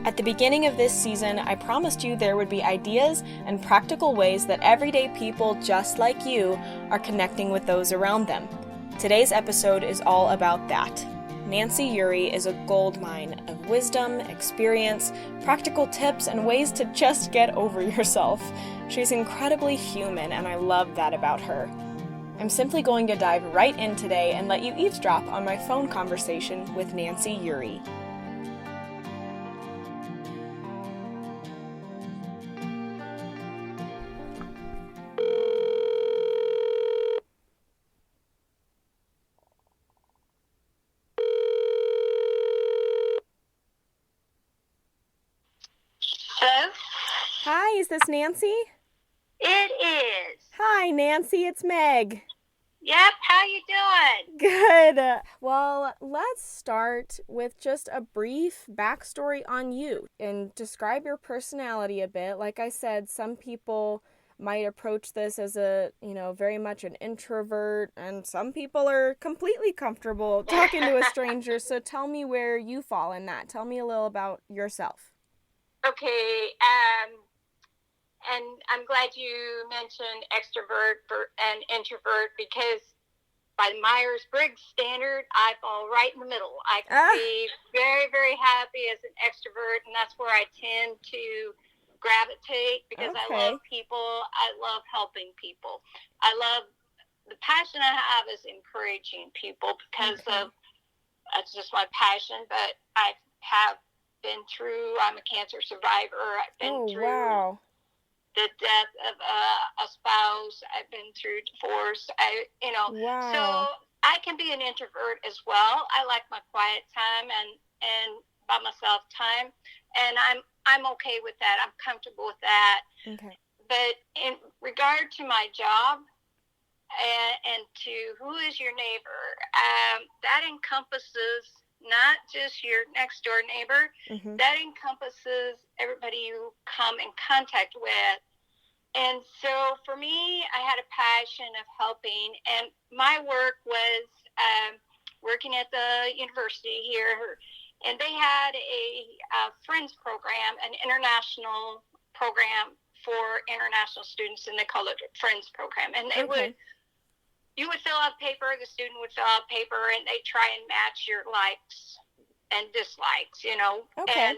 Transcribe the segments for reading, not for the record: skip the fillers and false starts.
At the beginning of this season, I promised you there would be ideas and practical ways that everyday people just like you are connecting with those around them. Today's episode is all about that. Nancy Uri is a goldmine of wisdom, experience, practical tips, and ways to just get over yourself. She's incredibly human, and I love that about her. I'm simply going to dive right in today and let you eavesdrop on my phone conversation with Nancy Uri. Hello? Hi, is this Nancy? It is. Hi, Nancy, it's Meg. Yep, how you doing? Good. Well, let's start with just a brief backstory on you and describe your personality a bit. Like I said, some people might approach this as very much an introvert, and some people are completely comfortable talking to a stranger. So tell me where you fall in that. Tell me a little about yourself. Okay, and I'm glad you mentioned extrovert and introvert because by the Myers-Briggs standard, I fall right in the middle. I can be very, very happy as an extrovert, and that's where I tend to gravitate because I love people. I love helping people. I love the passion I have is encouraging people because of that's just my passion. But I have been through. I'm a cancer survivor. I've been through the death of a spouse. I've been through divorce. So I can be an introvert as well. I like my quiet time and by myself time, and I'm okay with that. I'm comfortable with that. Okay. But in regard to my job and to who is your neighbor, that encompasses not just your next door neighbor, that encompasses everybody you come in contact with. And so for me, I had a passion of helping, and my work was working at the university here, and they had a Friends program, an international program for international students, and they called it a Friends program. And you would fill out paper, the student would fill out paper, and they try and match your likes and dislikes, And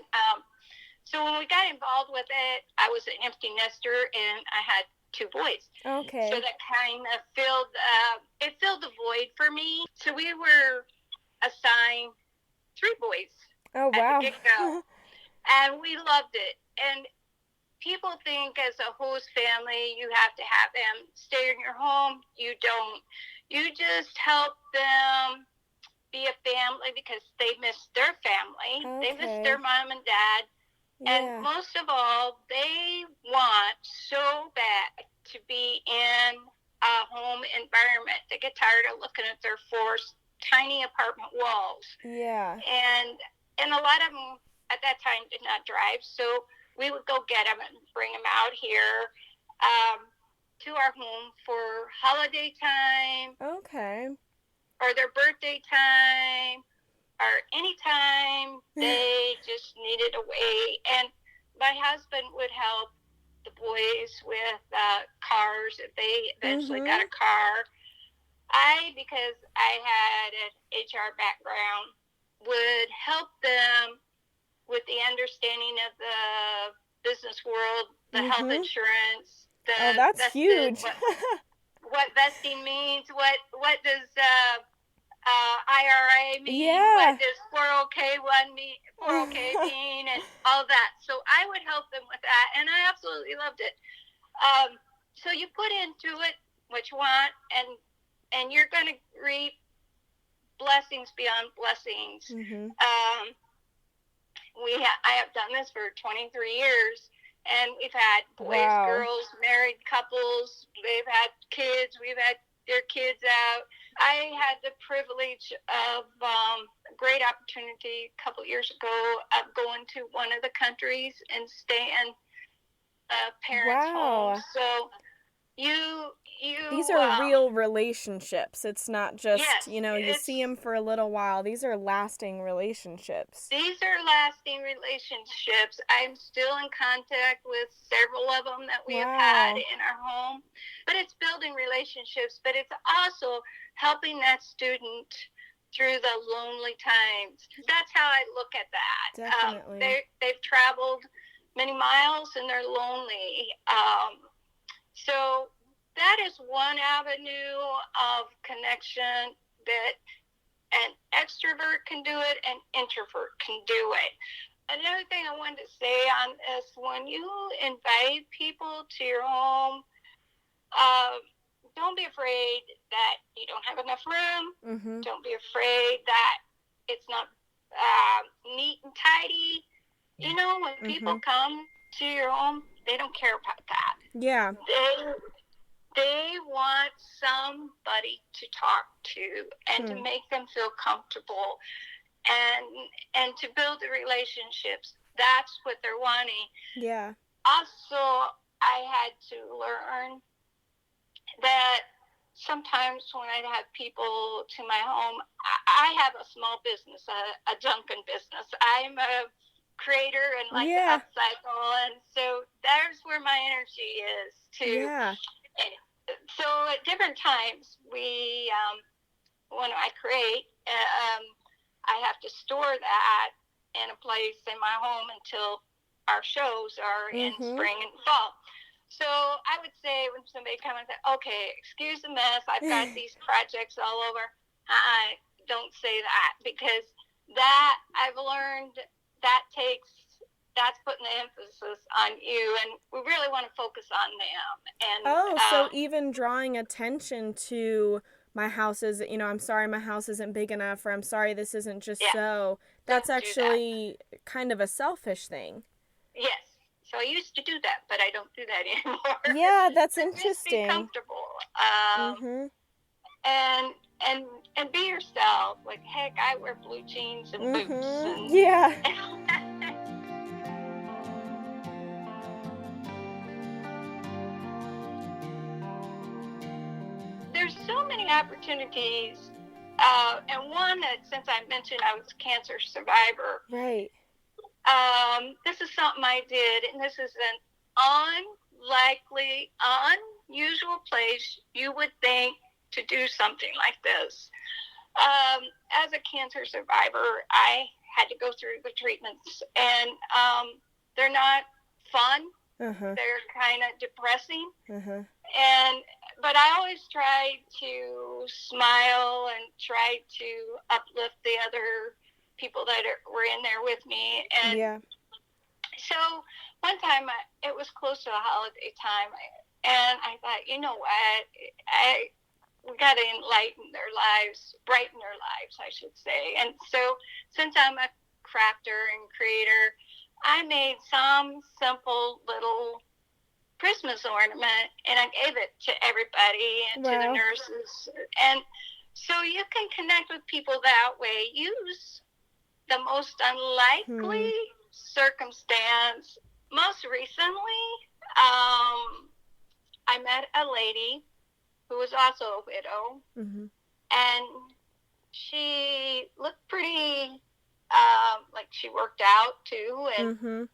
so when we got involved with it, I was an empty nester, and I had 2 boys. Okay. So that kind of filled the void for me. So we were assigned 3 boys at the get-go, and we loved it. And people think as a host family, you have to have them stay in your home. You don't. You just help them be a family because they miss their family. Okay. They miss their mom and dad. Yeah. And most of all, they want so bad to be in a home environment. They get tired of looking at their 4 tiny apartment walls. Yeah. And a lot of them at that time did not drive, so we would go get them and bring them out here to our home for holiday time. Okay. Or their birthday time, or any time they just needed a way. And my husband would help the boys with cars if they eventually got a car. Because I had an HR background, would help them with the understanding of the business world, the health insurance. That's huge. What vesting means, what does IRA mean, Yeah. what does 401k mean, and all that. So I would help them with that, and I absolutely loved it. So you put into it what you want, and you're going to reap blessings beyond blessings. I have done this for 23 years, and we've had boys, girls, married couples, they've had kids, we've had their kids out. I had the privilege of a great opportunity a couple years ago of going to one of the countries and staying parents' homes. So you these are real relationships. It's not just, yes, you see them for a little while. These are lasting relationships. These are lasting relationships. I'm still in contact with several of them that we have had in our home. But it's building relationships, but it's also helping that student through the lonely times. That's how I look at that. Definitely. They've traveled many miles and they're lonely. So that is one avenue of connection that an extrovert can do it, an introvert can do it. Another thing I wanted to say on this, when you invite people to your home, don't be afraid that you don't have enough room. Mm-hmm. Don't be afraid that it's not neat and tidy. You know, when people come to your home, they don't care about that. Yeah. They want somebody to talk to and to make them feel comfortable and to build the relationships. That's what they're wanting. Yeah. Also, I had to learn that sometimes when I have people to my home, I have a small business, a Dunkin' business. I'm a creator and like to upcycle, and so there's where my energy is too. Yeah. So at different times, we when I create, I have to store that in a place in my home until our shows are in spring and fall. So I would say when somebody comes and says, okay, excuse the mess, I've got these projects all over, don't say that, because that I've learned that's putting the emphasis on you, and we really want to focus on them. And so even drawing attention to my house is, I'm sorry my house isn't big enough, or I'm sorry this isn't just so, that's actually kind of a selfish thing. Yes. So I used to do that, but I don't do that anymore. Yeah, that's interesting. Just be comfortable. And be yourself. Like, heck, I wear blue jeans and boots. And yeah. There's so many opportunities. And one that, since I mentioned I was a cancer survivor. Right. This is something I did, and this is an unlikely, unusual place you would think to do something like this. As a cancer survivor, I had to go through the treatments, and they're not fun. They're kind of depressing. But I always tried to smile and try to uplift the other people that were in there with me. And so one time, it was close to the holiday time, and I thought, you know what, we got to brighten their lives, I should say. And so since I'm a crafter and creator, I made some simple little Christmas ornament, and I gave it to everybody and to the nurses. And so you can connect with people that way. Use the most unlikely circumstance. Most recently, I met a lady who was also a widow, and she looked pretty like she worked out too. And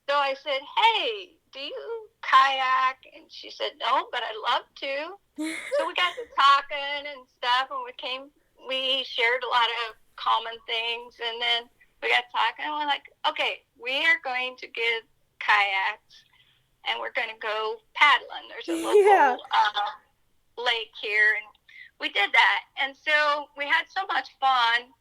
so I said, hey, do you kayak? And she said, no, but I'd love to. So we got to talking and stuff, and we shared a lot of common things, and then we got talking, and we're like, okay, we are going to get kayaks, and we're going to go paddling. There's a local lake here, and we did that. And so we had so much fun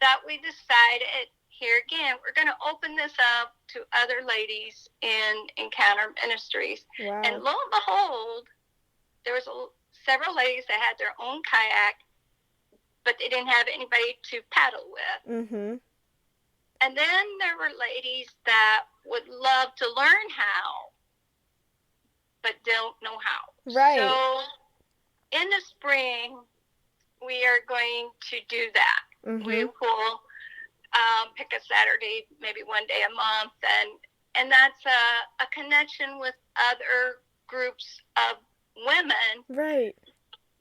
that we decided, here again, we're going to open this up to other ladies in Encounter Ministries. Wow. And lo and behold, there was several ladies that had their own kayak, but they didn't have anybody to paddle with. And then there were ladies that would love to learn how, but don't know how. Right. So in the spring, we are going to do that. We will pick a Saturday, maybe one day a month, and that's a connection with other groups of women. Right.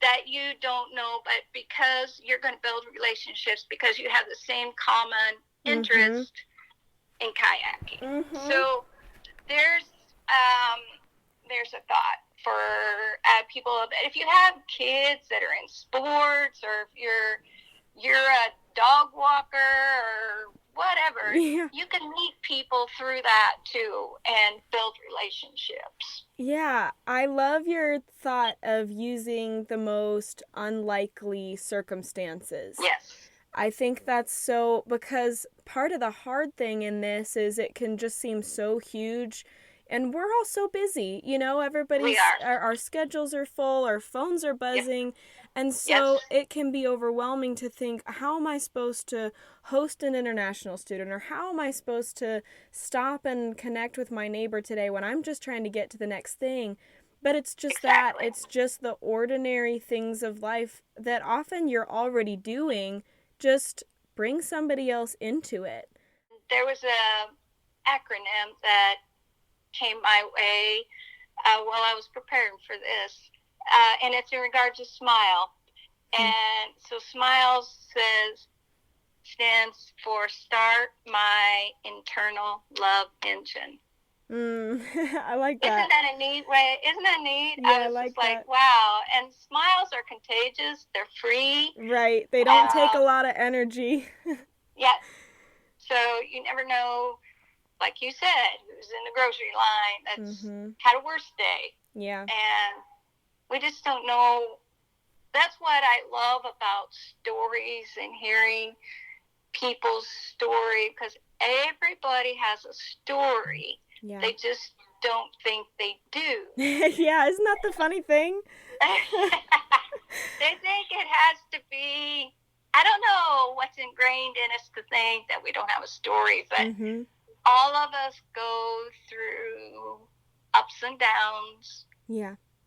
that you don't know, but because you're going to build relationships because you have the same common interest in kayaking. So there's a thought for people. If you have kids that are in sports, or if you're a dog walker or whatever, you can meet people through that too and build relationships. Yeah, I love your thought of using the most unlikely circumstances. Yes. I think that's so, because part of the hard thing in this is it can just seem so huge, and we're all so busy, everybody's, our schedules are full, our phones are buzzing, yep. And so it can be overwhelming to think, how am I supposed to host an international student, or how am I supposed to stop and connect with my neighbor today when I'm just trying to get to the next thing? But it's just it's just the ordinary things of life that often you're already doing. Just bring somebody else into it. There was a acronym that came my way while I was preparing for this, and it's in regard to SMILE. And so SMILE stands for Start My Internal Love Engine. I like that. Isn't that a neat way? Isn't that neat? Yeah, I was like just like, wow. And smiles are contagious. They're free. Right. They don't take a lot of energy. Yeah. So you never know, like you said, who's in the grocery line that's had a worse day. Yeah. And we just don't know. That's what I love about stories and hearing people's story, because everybody has a story. Yeah. They just don't think they do. Yeah, isn't that the funny thing? They think it has to be, I don't know what's ingrained in us to think that we don't have a story, but all of us go through ups and downs,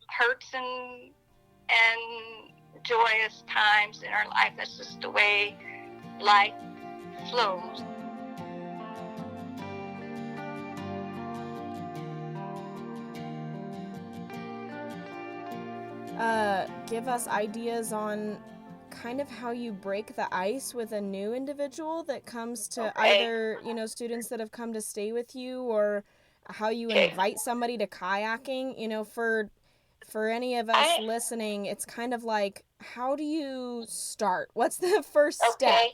hurts and joyous times in our life. That's just the way life flows. Give us ideas on kind of how you break the ice with a new individual that comes to either, students that have come to stay with you, or how you invite somebody to kayaking. For any of us listening, it's kind of like, how do you start? What's the first step,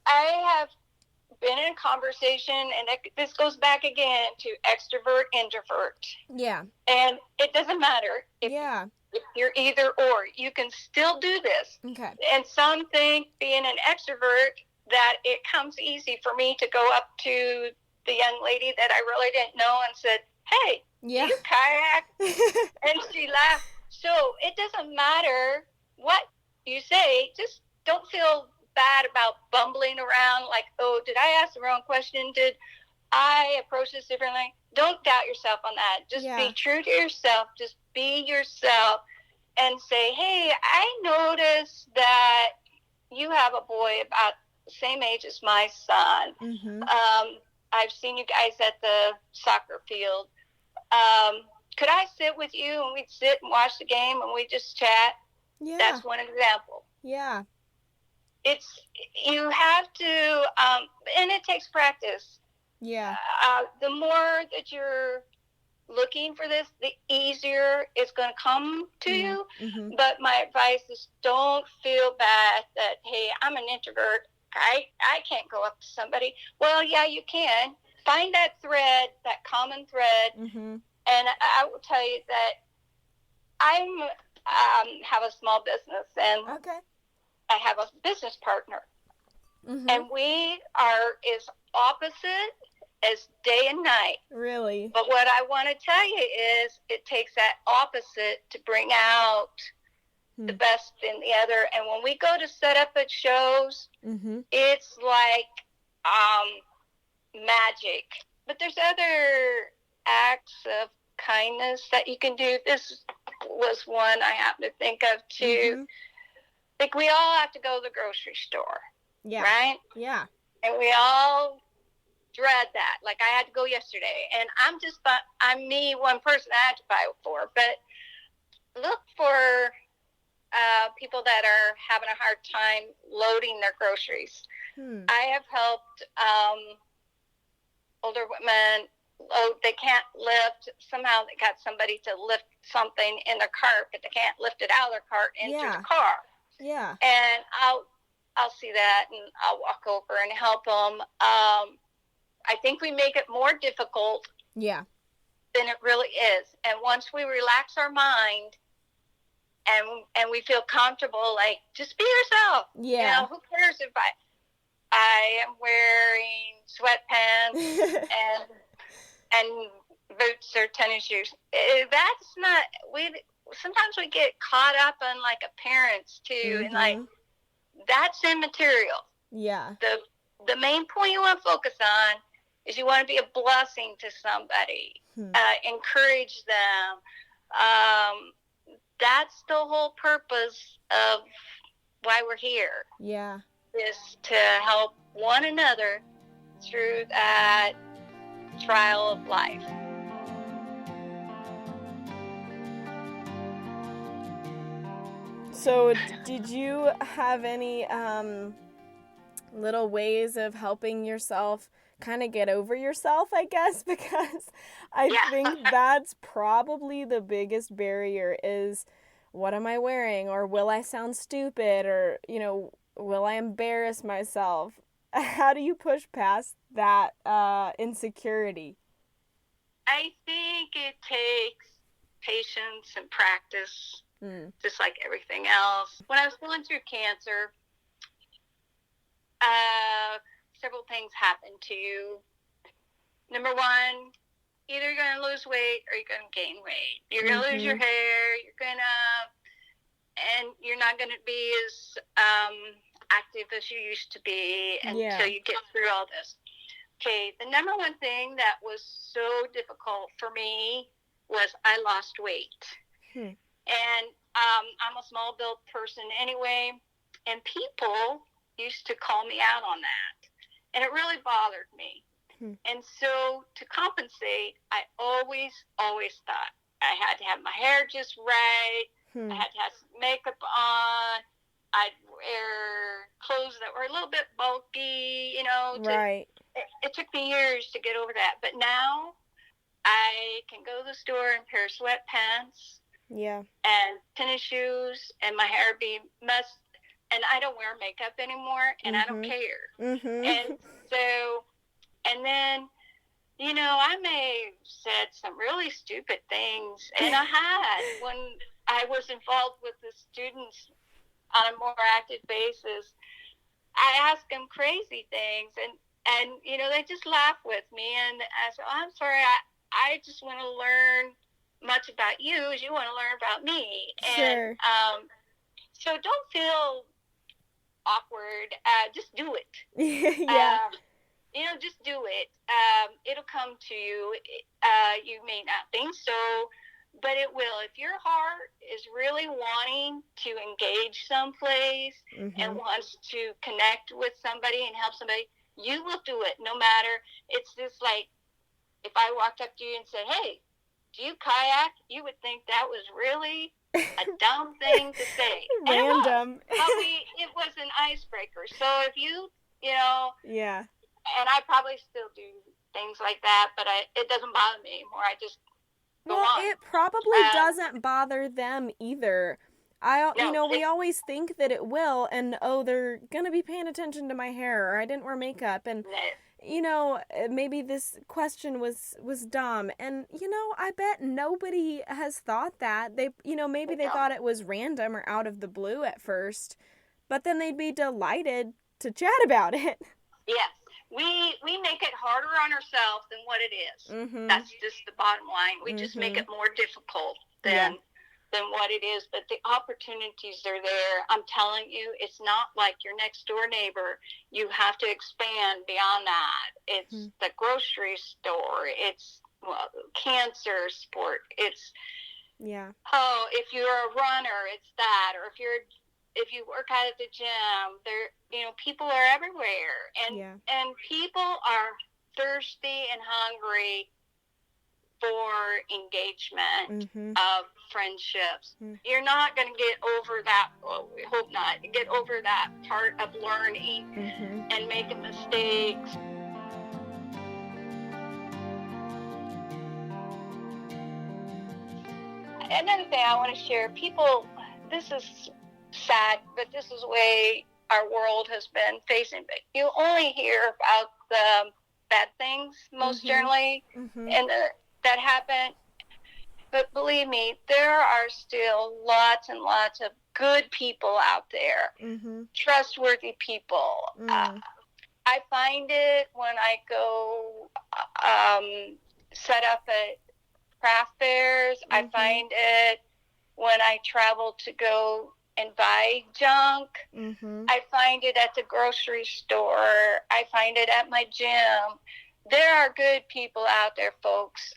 I have been in a conversation, and this goes back again to extrovert, introvert. Yeah. And it doesn't matter if you're either or. You can still do this. Okay. And some think, being an extrovert, that it comes easy for me to go up to the young lady that I really didn't know and said, hey, do you kayak? And she laughed. So it doesn't matter what you say. Just don't feel bad about bumbling around like, oh, did I ask the wrong question? Did I approach this differently? Don't doubt yourself on that. Just be true to yourself. Just be yourself and say, hey, I noticed that you have a boy about the same age as my son. I've seen you guys at the soccer field. Could I sit with you and we'd sit and watch the game and we'd just chat? Yeah. That's one example. Yeah. You have to, and it takes practice. Yeah. The more that you're looking for this, the easier it's going to come to you. But my advice is, don't feel bad that, hey, I'm an introvert. I can't go up to somebody. Well, yeah, you can. Find that thread, that common thread. And I will tell you that I have a small business, and I have a business partner. And we are as opposite as day and night. Really? But what I want to tell you is, it takes that opposite to bring out the best in the other. And when we go to set up at shows, it's like magic. But there's other acts of kindness that you can do. This was one I happen to think of too. Like, we all have to go to the grocery store. Yeah. Right? Yeah. And we all dread that. Like, I had to go yesterday, and I'm me, one person I had to buy it for. But look for people that are having a hard time loading their groceries. I have helped older women load. They can't lift. Somehow they got somebody to lift something in their cart, but they can't lift it out of their cart into the car. Yeah. And I'll see that, and I'll walk over and help them. I think we make it more difficult than it really is. And once we relax our mind and we feel comfortable, like, just be yourself. Yeah. You know, who cares if I am wearing sweatpants and boots or tennis shoes. That's not, sometimes we get caught up on, like, appearance too, and, like, that's immaterial. Yeah. The main point you want to focus on is you want to be a blessing to somebody, encourage them. That's the whole purpose of why we're here. Yeah. Is to help one another through that trial of life. So did you have any little ways of helping yourself kind of get over yourself, I guess? Because I think that's probably the biggest barrier is, what am I wearing? Or will I sound stupid? Or, you know, will I embarrass myself? How do you push past that insecurity? I think it takes patience and practice, just like everything else. When I was going through cancer, several things happened to you. Number one, either you're going to lose weight or you're going to gain weight. You're going to lose your hair. And you're not going to be as active as you used to be until you get through all this. Okay, the number one thing that was so difficult for me was I lost weight. And I'm a small-built person anyway, and people used to call me out on that. And it really bothered me. And so to compensate, I always thought I had to have my hair just right. I had to have some makeup on. I'd wear clothes that were a little bit bulky, you know. It took me years to get over that. But now I can go to the store in a pair of sweatpants and tennis shoes, and my hair be messed. And I don't wear makeup anymore, and I don't care. And so, and then, you know, I may have said some really stupid things, and I had when I was involved with the students on a more active basis. I asked them crazy things, and you know, they just laugh with me, and I said, I'm sorry, I just want to learn much about you as you want to learn about me. And so don't feel awkward. Just do it. You know, just do it. It'll come to you. You may not think so, but it will. If your heart is really wanting to engage someplace and wants to connect with somebody and help somebody, you will do it no matter. It's just like if I walked up to you and said, hey, do you kayak? You would think that was really a dumb thing to say. Random. It was an icebreaker. So if you know. Yeah. And I probably still do things like that, but it doesn't bother me anymore. I just go on. It probably doesn't bother them either. We always think that it will, and they're gonna be paying attention to my hair, or I didn't wear makeup, and you know, maybe this question was dumb, and you know, I bet nobody has thought that. They thought it was random or out of the blue at first, but then they'd be delighted to chat about it. Yes. We make it harder on ourselves than what it is. That's just the bottom line. We just make it more difficult than what it is. But the opportunities are there. I'm telling you, it's not like your next door neighbor. You have to expand beyond that. It's the grocery store. It's cancer support. It's if you're a runner, it's that. Or if you work out at the gym, people are everywhere, and people are thirsty and hungry for engagement Mm-hmm. of friendships. Mm. You're not going to get over that, well, we hope not, get over that part of learning Mm-hmm. and making mistakes. Another thing I want to share, people, this is sad, but this is the way our world has been facing. But you only hear about the bad things most Mm-hmm. generally, Mm-hmm. and that happen. But believe me, there are still lots and lots of good people out there, Mm-hmm. trustworthy people. Mm. I find it when I go set up at craft fairs. Mm-hmm. I find it when I travel to go and buy junk. Mm-hmm. I find it at the grocery store. I find it at my gym. There are good people out there, folks.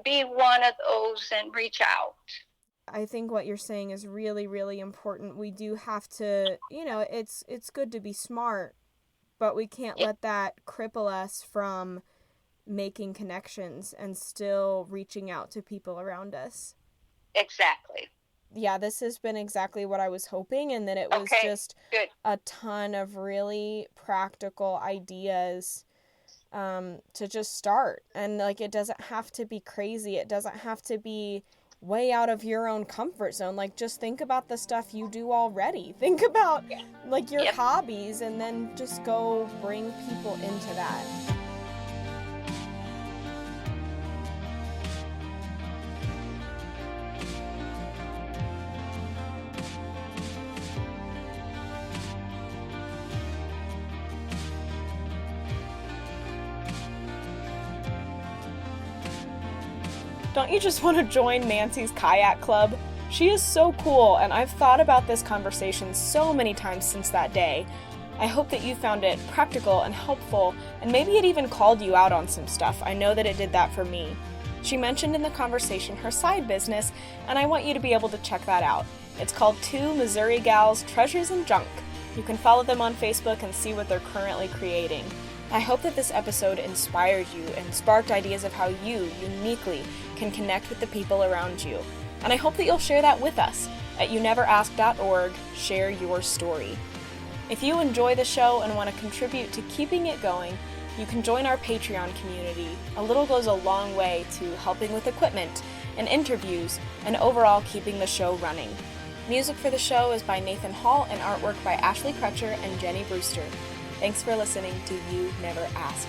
Be one of those and reach out. I think what you're saying is really, really important. We do have to, it's good to be smart, but we can't let that cripple us from making connections and still reaching out to people around us. Exactly. Yeah, this has been exactly what I was hoping, and that it was just good. A ton of really practical ideas to just start. And like, it doesn't have to be crazy. It doesn't have to be way out of your own comfort zone. Like, just think about the stuff you do already. Think about like your hobbies, and then just go bring people into that. Don't you just want to join Nancy's kayak club? She is so cool, and I've thought about this conversation so many times since that day. I hope that you found it practical and helpful, and maybe it even called you out on some stuff. I know that it did that for me. She mentioned in the conversation her side business, and I want you to be able to check that out. It's called Two Missouri Gals Treasures and Junk. You can follow them on Facebook and see what they're currently creating. I hope that this episode inspired you and sparked ideas of how you, uniquely, can connect with the people around you. And I hope that you'll share that with us. At youneverask.org, share your story. If you enjoy the show and want to contribute to keeping it going, you can join our Patreon community. A little goes a long way to helping with equipment and interviews and overall keeping the show running. Music for the show is by Nathan Hall and artwork by Ashley Crutcher and Jenny Brewster. Thanks for listening to You Never Asked.